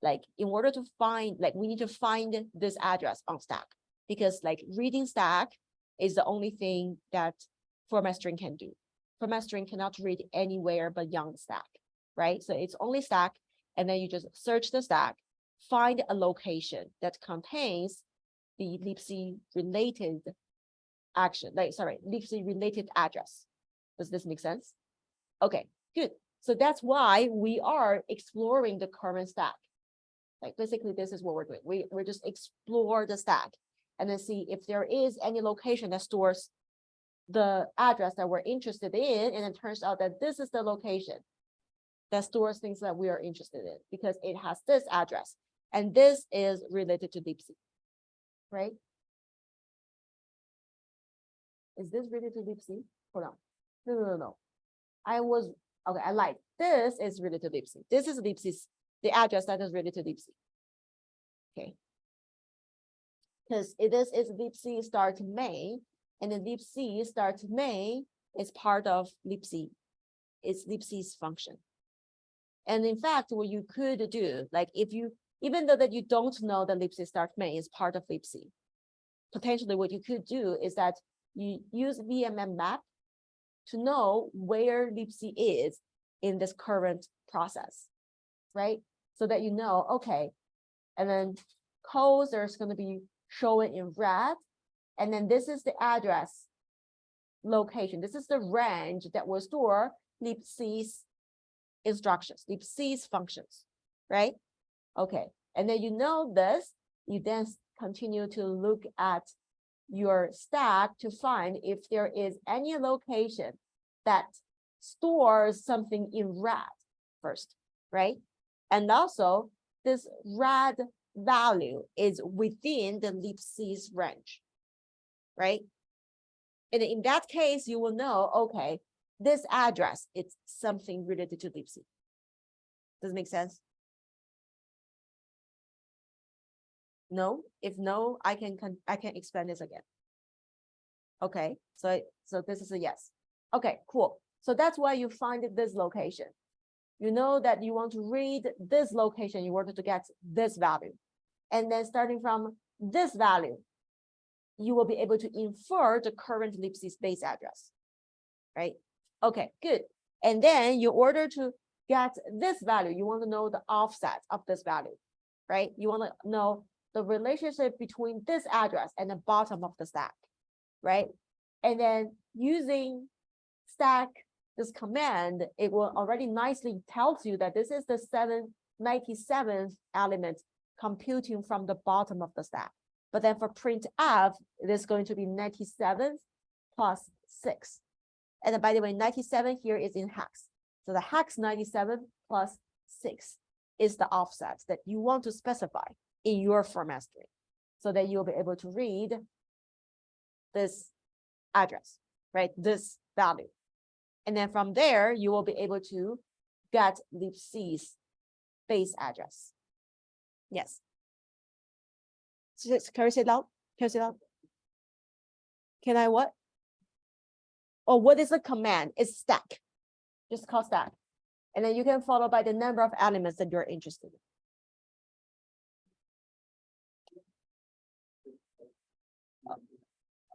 like, in order to find, like, we need to find this address on stack, because like reading stack is the only thing that format string can do. Format string cannot read anywhere but beyond stack, right? So it's only stack, and then you just search the stack, find a location that contains the libc related action, like, sorry, libc related address. Does this make sense? Okay, good. So that's why we are exploring the current stack. Like basically, this is what we're doing. We're just explore the stack and then see if there is any location that stores the address that we're interested in. And it turns out that this is the location that stores things that we are interested in because it has this address. And this is related to libc, right? Is this related to libc? Hold on. No. Okay, I lied. This is related to libc. This is libc's, the address that is related to libc. Okay. Because this is libc start main, and the libc start main is part of libc. It's libc's function. And in fact, what you could do, like if you, even though that you don't know that libc start main is part of libc, potentially what you could do is that you use VMM map to know where libc is in this current process, right? So that you know, okay, and then codes there's going to be shown in red, and then this is the address location. This is the range that will store libc's instructions, libc's functions, right? Okay, and then you know this, you then continue to look at your stack to find if there is any location that stores something in red first, right? And also this red value is within the libc's range, right? And in that case, you will know, okay, this address is something related to libc. Does it make sense? No? If no, I can explain this again. Okay, so this is a yes. Okay, cool. So that's why you find this location. You know that you want to read this location in order to get this value. And then starting from this value, you will be able to infer the current libc's base address, right? Okay, good. And then in order to get this value, you want to know the offset of this value, right? You want to know the relationship between this address and the bottom of the stack, right? And then using stack, this command, it will already nicely tells you that this is the 97th element computing from the bottom of the stack. But then for printf, it is going to be 97 plus 6. And then by the way, 97 here is in hex. So the hex 97 plus 6 is the offset that you want to specify in your format string, so that you'll be able to read this address, right? This value. And then from there, you will be able to get libc's base address. Yes. Can you say loud? Can you say loud? Can I what? Oh, what is the command? It's stack. Just call stack. And then you can follow by the number of elements that you're interested in.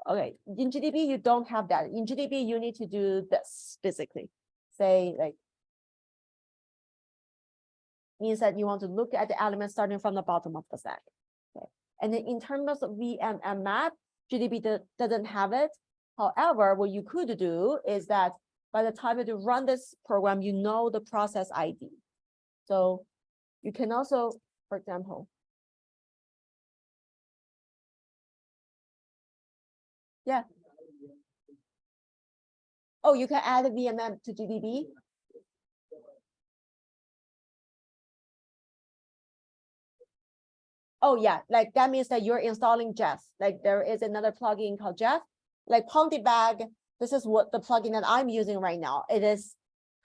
Okay, in GDB, you don't have that. In GDB, you need to do this basically. Say like, means that you want to look at the elements starting from the bottom of the stack. Okay. And then in terms of VMM map, GDB doesn't have it. However, what you could do is that by the time you run this program, you know the process ID. So you can also, for example, yeah. Oh, you can add a VMM to GDB. Oh yeah, like that means that you're installing Jeff. Like there is another plugin called Jeff. Like Pontebag, this is what the plugin that I'm using right now. It is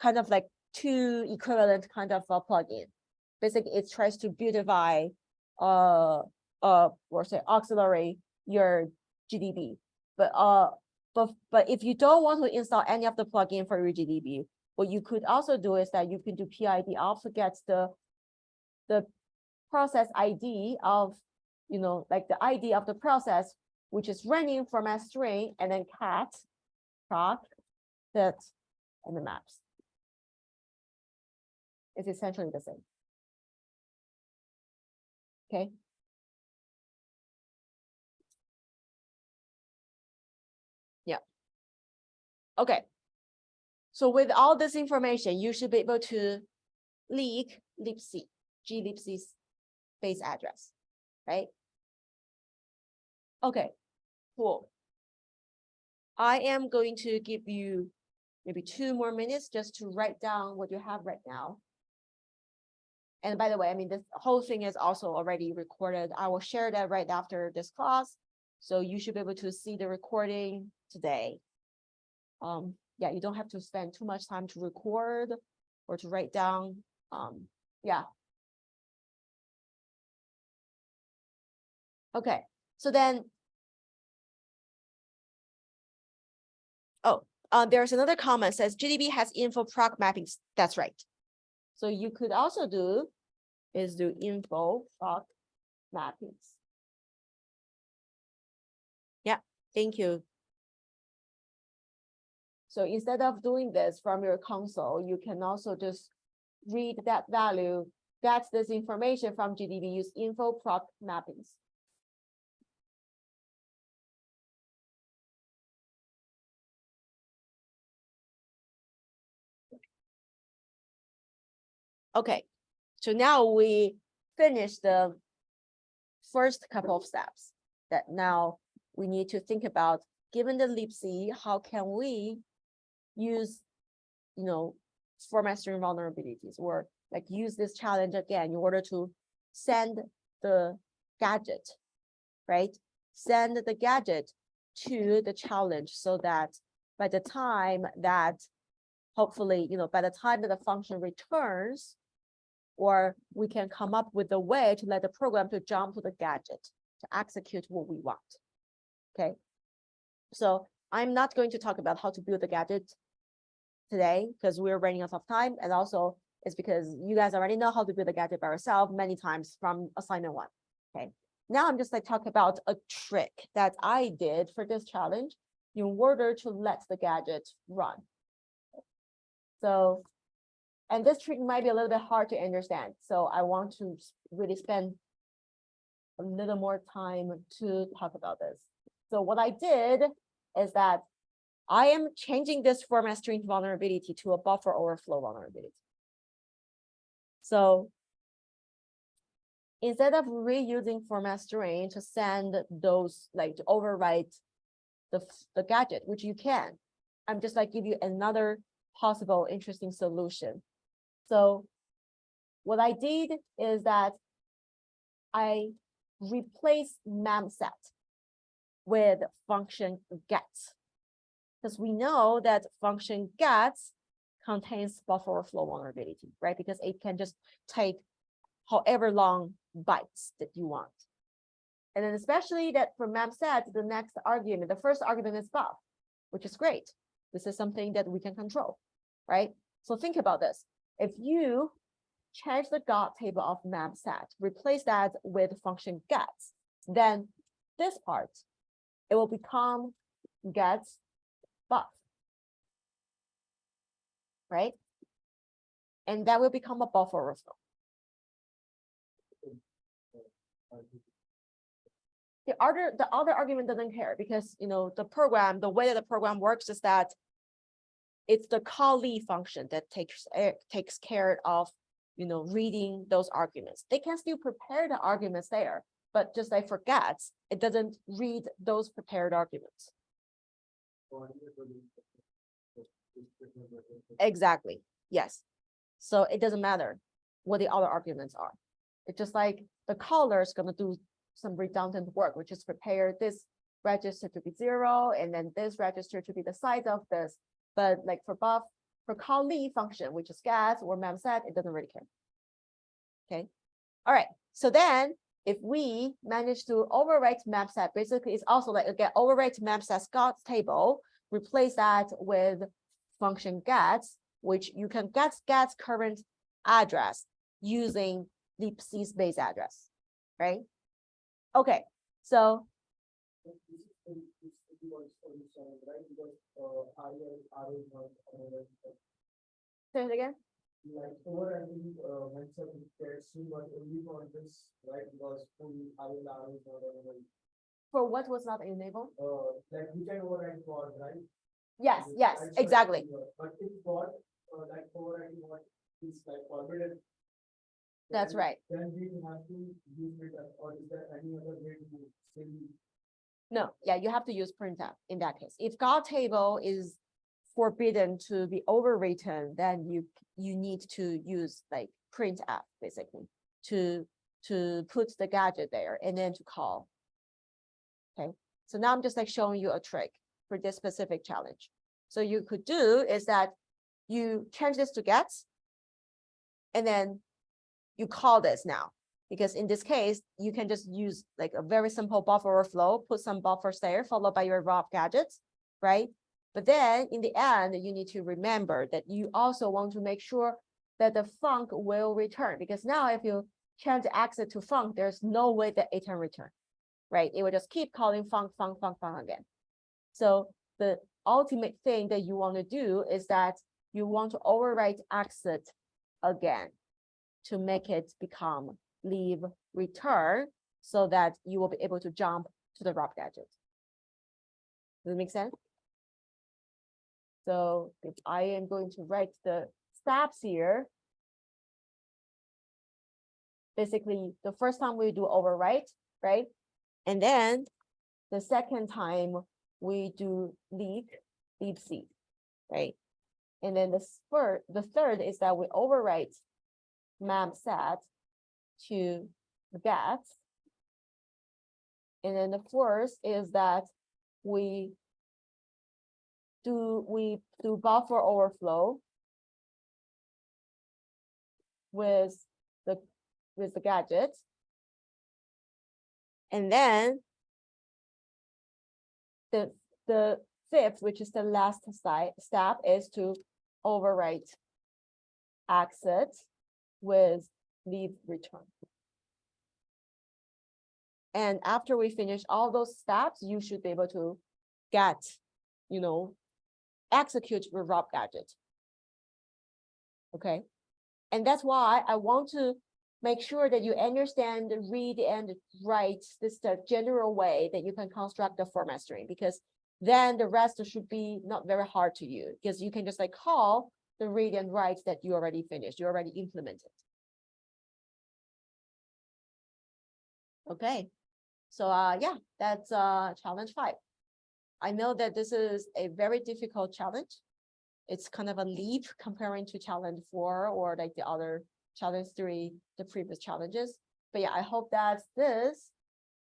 kind of like two equivalent kind of a plugin. Basically, it tries to beautify, or say auxiliary your GDB. But if you don't want to install any of the plugin for your GDB, what you could also do is that you can do PID also gets the process ID of, you know, like the ID of the process, which is running from a string, and then cat proc that and the maps. It's essentially the same. Okay. Yeah. Okay. So with all this information, you should be able to leak libc, glibc's base address, right? Okay, cool. I am going to give you maybe 2 more minutes just to write down what you have right now. And by the way, I mean, this whole thing is also already recorded. I will share that right after this class. So you should be able to see the recording today. Yeah, you don't have to spend too much time to record or to write down. Yeah. Okay, so then, there's another comment says GDB has info proc mappings. That's right. So you could also do is do info proc mappings. Yeah, thank you. So instead of doing this from your console, you can also just read that value, get this information from GDB, use info prop mappings. Okay, so now we finished the first couple of steps that now we need to think about, given the libc, how can we use, format string vulnerabilities, or like use this challenge again in order to send the gadget, right? Send the gadget to the challenge so that by the time that hopefully, by the time that the function returns, or we can come up with a way to let the program to jump to the gadget to execute what we want. Okay. So I'm not going to talk about how to build the gadget today because we're running out of time. And also it's because you guys already know how to build a gadget by yourself many times from assignment 1. Okay. Now I'm just like talk about a trick that I did for this challenge in order to let the gadget run. So, and this trick might be a little bit hard to understand. So I want to really spend a little more time to talk about this. So what I did is that I am changing this format string vulnerability to a buffer overflow vulnerability. So instead of reusing format string to send those, like to overwrite the gadget, which you can, I'm just like give you another possible interesting solution. So what I did is that I replaced memset with function gets, because we know that function gets contains buffer overflow vulnerability, right? Because it can just take however long bytes that you want. And then especially that for memset, the next argument, the first argument is buff, which is great. This is something that we can control, right? So think about this. If you change the GOT table of memset, replace that with function gets, then this part, it will become gets buff, right? And that will become a buffer overflow. The other argument doesn't care because the program, the way that the program works is that it's the callee function that takes care of reading those arguments. They can still prepare the arguments there, but just like for gets, it doesn't read those prepared arguments. Exactly. Yes. So it doesn't matter what the other arguments are. It's just like the caller is going to do some redundant work, which is prepare this register to be 0, and then this register to be the size of this. But like for buff, for callee function, which is gets or memset, it doesn't really care. Okay. All right. So then if we manage to overwrite memset, basically it's also like again overwrite memset's GOT table, replace that with function gets, which you can get gets current address using libc's base address, right? Okay, so say it again. Like overwriting memset gets but only for this, right? Because RL is not available. For what was not enabled? Like we can overwrite for, right? Yes, yes, exactly. But if God, like overwriting what is like forbidden. That's right. Then we have to use it, or is there any other way to still? No, yeah, you have to use printf in that case. If GOT table is forbidden to be overwritten, then you need to use like printf basically to put the gadget there and then to call. Okay, so now I'm just like showing you a trick for this specific challenge. So you could do is that you change this to gets, and then you call this now, because in this case, you can just use like a very simple buffer overflow, put some buffers there, followed by your raw gadgets, right? But then in the end, you need to remember that you also want to make sure that the func will return, because now if you change the exit to func, there's no way that it can return, right? It will just keep calling func again. So the ultimate thing that you want to do is that you want to overwrite exit again to make it become leave return so that you will be able to jump to the wrap gadget. Does it make sense? So if I am going to write the steps here, basically the first time we do overwrite, right? And then the second time we do leave seed, right? And then the third is that we overwrite map set to the get. And then the fourth is that we do buffer overflow with the gadget. And then the fifth, which is the last step, is to overwrite exit with leave return. And after we finish all those steps, you should be able to get, execute your wrap gadget. Okay. And that's why I want to make sure that you understand, read, and write this the general way that you can construct the format string, because then the rest should be not very hard to you, because you can just like call the read and write that you already finished, you already implemented. Okay, so yeah, that's challenge 5. I know that this is a very difficult challenge. It's kind of a leap comparing to challenge 4 or like the other challenge 3, the previous challenges. But yeah, I hope that this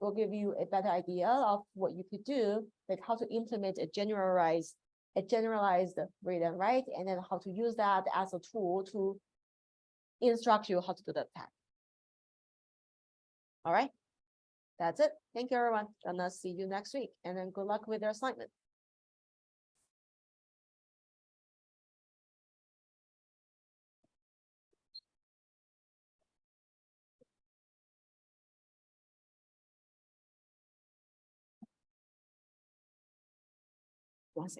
will give you a better idea of what you could do, like how to implement a generalized read and write, and then how to use that as a tool to instruct you how to do the attack. All right, that's it. Thank you, everyone. Gonna see you next week, and then good luck with your assignment.